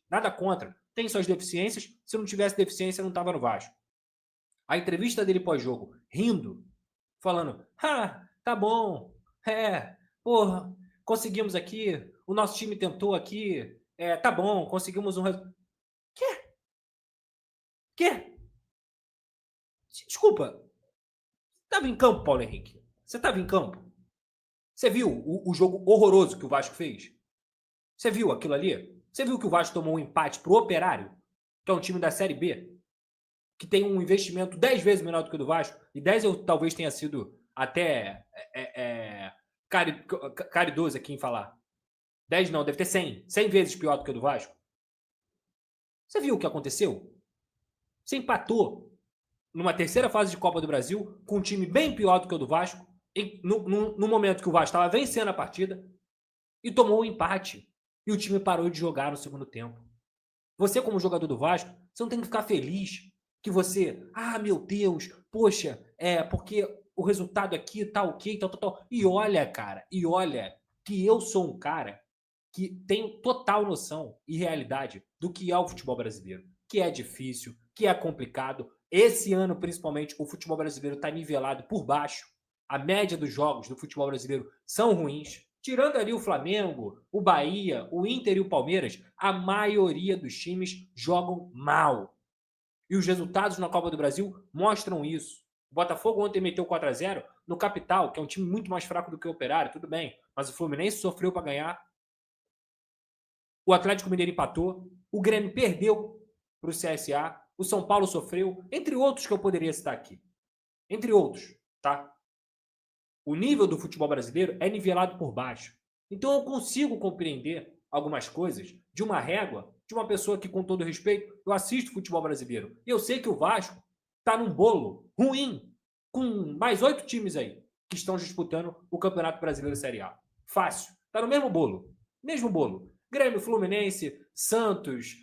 Nada contra. Tem suas deficiências. Se não tivesse deficiência, não estava no Vasco. A entrevista dele pós-jogo, rindo, falando: ah, tá bom, porra, conseguimos aqui, o nosso time tentou aqui, tá bom, conseguimos um resultado. Quê? Quê? Desculpa, estava em campo, Paulo Henrique? Você estava em campo? Você viu o jogo horroroso que o Vasco fez? Você viu aquilo ali? Você viu que o Vasco tomou um empate pro Operário, que é um time da Série B, que tem um investimento 10 vezes menor do que o do Vasco, e 10 eu talvez tenha sido até caridoso aqui em falar. 10 não, deve ter 100. 100 vezes pior do que o do Vasco. Você viu o que aconteceu? Você empatou numa terceira fase de Copa do Brasil com um time bem pior do que o do Vasco, no momento que o Vasco estava vencendo a partida, e tomou um empate. E o time parou de jogar no segundo tempo. Você, como jogador do Vasco, você não tem que ficar feliz que você, meu Deus, poxa, porque o resultado aqui tá ok, tal, tal, tal. E olha, cara, que eu sou um cara que tenho total noção e realidade do que é o futebol brasileiro, que é difícil, que é complicado. Esse ano, principalmente, o futebol brasileiro está nivelado por baixo. A média dos jogos do futebol brasileiro são ruins. Tirando ali o Flamengo, o Bahia, o Inter e o Palmeiras, a maioria dos times jogam mal. E os resultados na Copa do Brasil mostram isso. O Botafogo ontem meteu 4-0 no Capital, que é um time muito mais fraco do que o Operário, tudo bem. Mas o Fluminense sofreu para ganhar. O Atlético Mineiro empatou. O Grêmio perdeu para o CSA. O São Paulo sofreu. Entre outros que eu poderia citar aqui. Entre outros, tá? O nível do futebol brasileiro é nivelado por baixo. Então eu consigo compreender algumas coisas de uma régua de uma pessoa que, com todo respeito, eu assisto futebol brasileiro. E eu sei que o Vasco está num bolo ruim, com mais 8 times aí que estão disputando o Campeonato Brasileiro Série A. Fácil. Está no mesmo bolo. Mesmo bolo. Grêmio, Fluminense, Santos,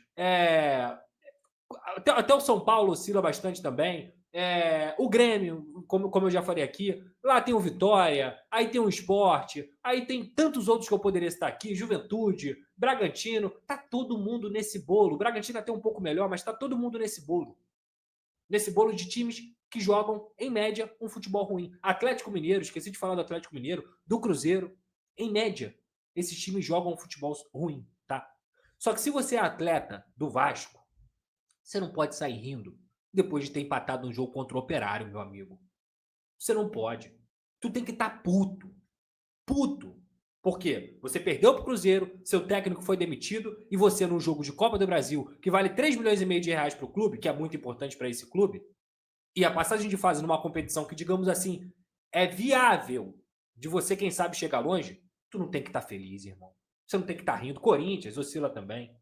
até o São Paulo oscila bastante também. O Grêmio, como eu já falei aqui, lá tem o Vitória, aí tem o Sport, aí tem tantos outros que eu poderia citar aqui, Juventude, Bragantino, tá todo mundo nesse bolo. O Bragantino até um pouco melhor, mas tá todo mundo nesse bolo. Nesse bolo de times que jogam, em média, um futebol ruim. Atlético Mineiro, esqueci de falar do Atlético Mineiro, do Cruzeiro, em média, esses times jogam um futebol ruim, tá? Só que se você é atleta do Vasco, você não pode sair rindo depois de ter empatado um jogo contra o Operário, meu amigo. Você não pode. Tu tem que estar puto. Puto. Por quê? Você perdeu pro Cruzeiro, seu técnico foi demitido e você, num jogo de Copa do Brasil, que vale 3 milhões e meio de reais pro clube, que é muito importante para esse clube, e a passagem de fase numa competição que, digamos assim, é viável de você, quem sabe, chegar longe, tu não tem que estar feliz, irmão. Você não tem que estar rindo. Corinthians oscila também.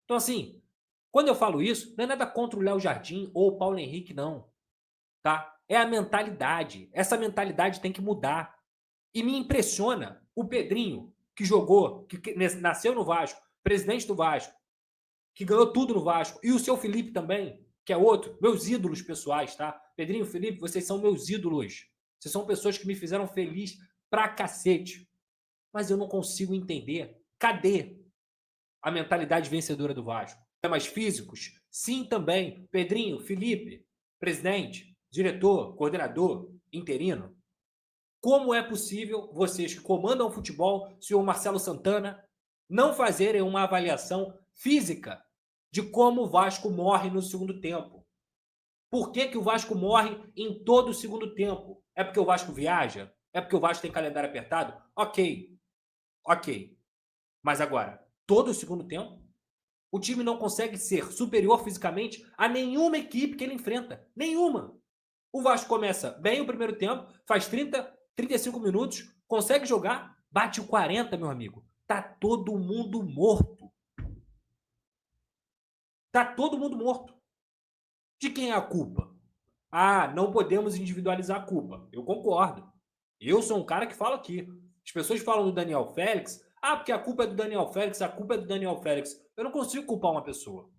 Então, assim, quando eu falo isso, não é nada contra o Léo Jardim ou o Paulo Henrique, não. Tá? É a mentalidade. Essa mentalidade tem que mudar. E me impressiona o Pedrinho, que jogou, que nasceu no Vasco, presidente do Vasco, que ganhou tudo no Vasco, e o seu Felipe também, que é outro, meus ídolos pessoais, tá? Pedrinho e Felipe, vocês são meus ídolos. Vocês são pessoas que me fizeram feliz pra cacete. Mas eu não consigo entender. Cadê a mentalidade vencedora do Vasco? Temas físicos? Sim, também. Pedrinho, Felipe, presidente, diretor, coordenador, interino. Como é possível vocês que comandam o futebol, senhor Marcelo Santana, não fazerem uma avaliação física de como o Vasco morre no segundo tempo? Por que, que o Vasco morre em todo o segundo tempo? É porque o Vasco viaja? É porque o Vasco tem calendário apertado? Ok, ok. Mas agora, todo o segundo tempo, o time não consegue ser superior fisicamente a nenhuma equipe que ele enfrenta. Nenhuma. O Vasco começa bem o primeiro tempo, faz 30, 35 minutos, consegue jogar, bate o 40, meu amigo. Tá todo mundo morto. Tá todo mundo morto. De quem é a culpa? Não podemos individualizar a culpa. Eu concordo. Eu sou um cara que fala aqui. As pessoas falam do Daniel Félix. Porque a culpa é do Daniel Félix, a culpa é do Daniel Félix. Eu não consigo culpar uma pessoa.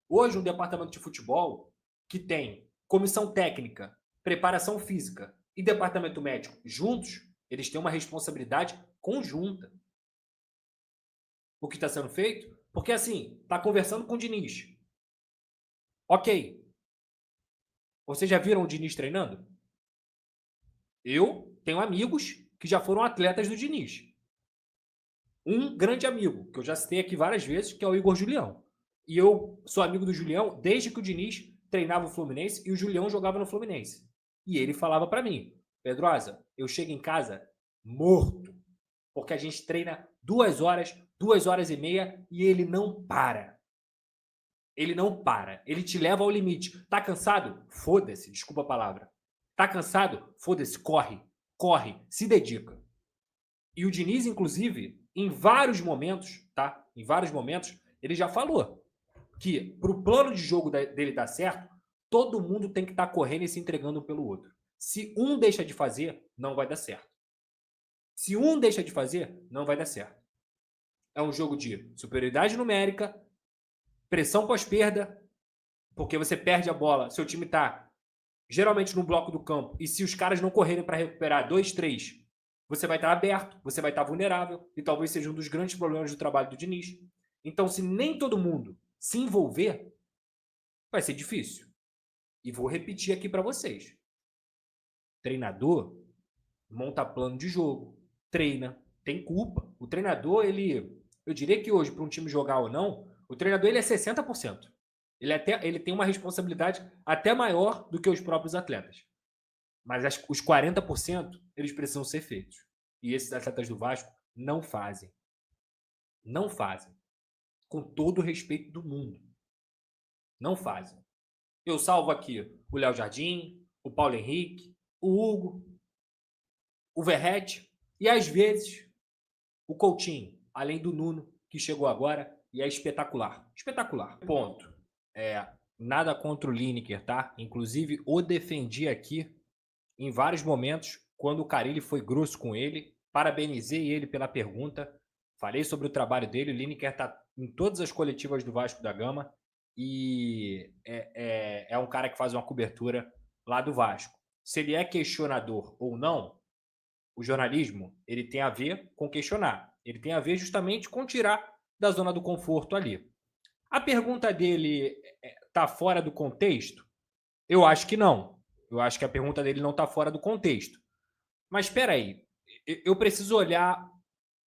Hoje, um departamento de futebol que tem comissão técnica, preparação física e departamento médico juntos, eles têm uma responsabilidade conjunta. O que está sendo feito? Porque assim, tá conversando com o Diniz. Ok. Vocês já viram o Diniz treinando? Eu tenho amigos que já foram atletas do Diniz. Um grande amigo, que eu já citei aqui várias vezes, que é o Igor Julião. E eu sou amigo do Julião desde que o Diniz treinava o Fluminense e o Julião jogava no Fluminense. E ele falava para mim, Pedrosa, eu chego em casa morto, porque a gente treina 2 horas, 2 horas e meia e ele não para. Ele não para. Ele te leva ao limite. Tá cansado? Foda-se, desculpa a palavra. Tá cansado? Foda-se, corre. Corre, se dedica. E o Diniz, inclusive, em vários momentos, tá? Em vários momentos, ele já falou que pro plano de jogo dele dar certo, todo mundo tem que estar correndo e se entregando um pelo outro. Se um deixa de fazer, não vai dar certo. Se um deixa de fazer, não vai dar certo. É um jogo de superioridade numérica, pressão pós-perda, porque você perde a bola, seu time tá geralmente no bloco do campo, e se os caras não correrem para recuperar 2, 3, você vai estar aberto, você vai estar vulnerável, e talvez seja um dos grandes problemas do trabalho do Diniz. Então, se nem todo mundo se envolver, vai ser difícil. E vou repetir aqui para vocês. Treinador monta plano de jogo, treina, tem culpa. O treinador, eu diria que hoje, para um time jogar ou não, o treinador ele é 60%. Ele tem uma responsabilidade até maior do que os próprios atletas. Mas os 40%, eles precisam ser feitos. E esses atletas do Vasco não fazem. Não fazem. Com todo o respeito do mundo. Não fazem. Eu salvo aqui o Léo Jardim, o Paulo Henrique, o Hugo, o Verrete e, às vezes, o Coutinho, além do Nuno, que chegou agora e é espetacular. Espetacular. Ponto. Nada contra o Lineker, tá? Inclusive, o defendi aqui em vários momentos, quando o Carille foi grosso com ele, parabenizei ele pela pergunta, falei sobre o trabalho dele, o Lineker está em todas as coletivas do Vasco da Gama e é um cara que faz uma cobertura lá do Vasco. Se ele é questionador ou não, o jornalismo ele tem a ver com questionar, ele tem a ver justamente com tirar da zona do conforto ali. A pergunta dele está fora do contexto? Eu acho que não. Eu acho que a pergunta dele não está fora do contexto. Mas espera aí, eu preciso olhar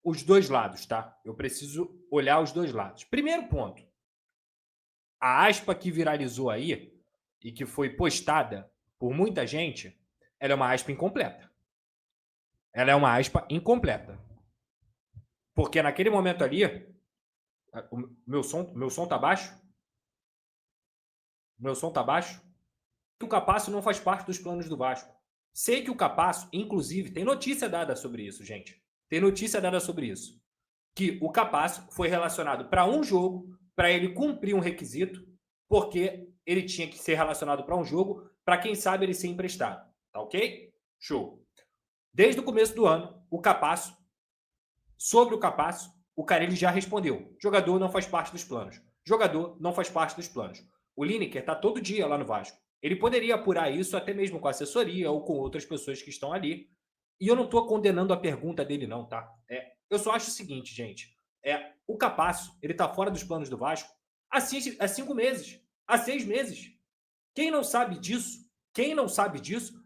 os dois lados, tá? Eu preciso olhar os dois lados. Primeiro ponto, a aspa que viralizou aí e que foi postada por muita gente, ela é uma aspa incompleta. Ela é uma aspa incompleta. Porque naquele momento ali, o meu som tá baixo? Meu som tá baixo? O Capasso não faz parte dos planos do Vasco. Sei que o Capasso, inclusive, tem notícia dada sobre isso, gente. Tem notícia dada sobre isso. Que o Capasso foi relacionado para um jogo, para ele cumprir um requisito, porque ele tinha que ser relacionado para um jogo, para quem sabe ele ser emprestado. Tá ok? Show. Desde o começo do ano, o Capasso, sobre o Capasso, o Carille já respondeu. Jogador não faz parte dos planos. Jogador não faz parte dos planos. O Lineker está todo dia lá no Vasco. Ele poderia apurar isso até mesmo com a assessoria ou com outras pessoas que estão ali. E eu não estou condenando a pergunta dele, não, tá? Eu só acho o seguinte, gente. O Capasso, ele está fora dos planos do Vasco há 5 meses, há 6 meses. Quem não sabe disso,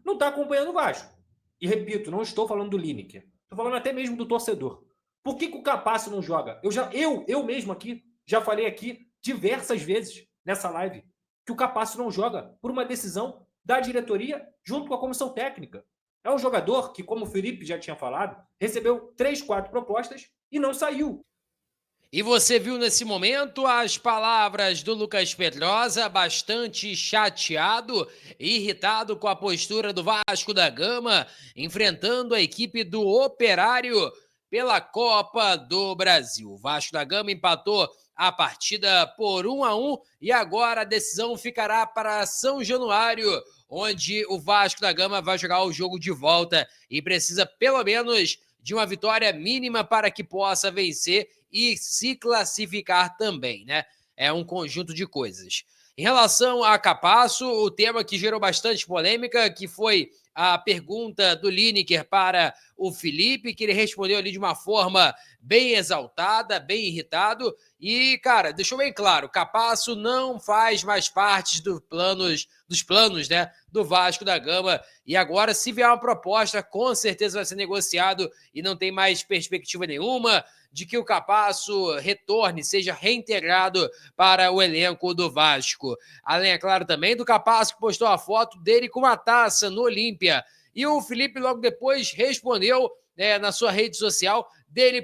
não está acompanhando o Vasco. E repito, não estou falando do Lineker. Estou falando até mesmo do torcedor. Por que o Capasso não joga? Eu mesmo aqui, já falei aqui diversas vezes nessa live que o Capasso não joga por uma decisão da diretoria junto com a comissão técnica. É um jogador que, como o Felipe já tinha falado, recebeu 3, 4 propostas e não saiu. E você viu nesse momento as palavras do Lucas Pedrosa, bastante chateado e irritado com a postura do Vasco da Gama, enfrentando a equipe do Operário pela Copa do Brasil. O Vasco da Gama empatou a partida por 1-1 e agora a decisão ficará para São Januário, onde o Vasco da Gama vai jogar o jogo de volta e precisa pelo menos de uma vitória mínima para que possa vencer e se classificar também, né? É um conjunto de coisas. Em relação a Capasso, o tema que gerou bastante polêmica, que foi a pergunta do Lineker para o Felipe, que ele respondeu ali de uma forma bem exaltada, bem irritado, e, cara, deixou bem claro, Capasso não faz mais parte dos planos, né, do Vasco da Gama, e agora, se vier uma proposta, com certeza vai ser negociado e não tem mais perspectiva nenhuma de que o Capasso retorne, seja reintegrado para o elenco do Vasco. Além, é claro, também do Capasso, que postou a foto dele com uma taça no Olímpia. E o Felipe, logo depois, respondeu na sua rede social dele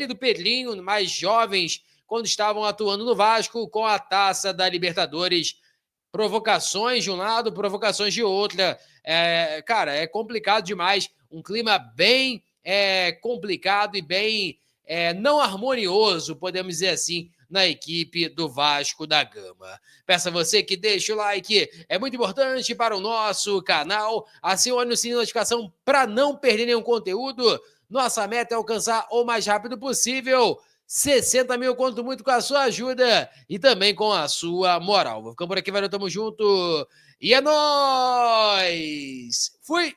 e do Pedrinho, mais jovens, quando estavam atuando no Vasco, com a taça da Libertadores. Provocações de um lado, provocações de outra. Cara, é complicado demais. Um clima bem complicado e bem não harmonioso, podemos dizer assim, na equipe do Vasco da Gama. Peço a você que deixe o like, é muito importante para o nosso canal. Acione o sininho de notificação para não perder nenhum conteúdo. Nossa meta é alcançar o mais rápido possível 60 mil, conto muito com a sua ajuda e também com a sua moral. Vou ficando por aqui, valeu, tamo junto e é nóis! Fui!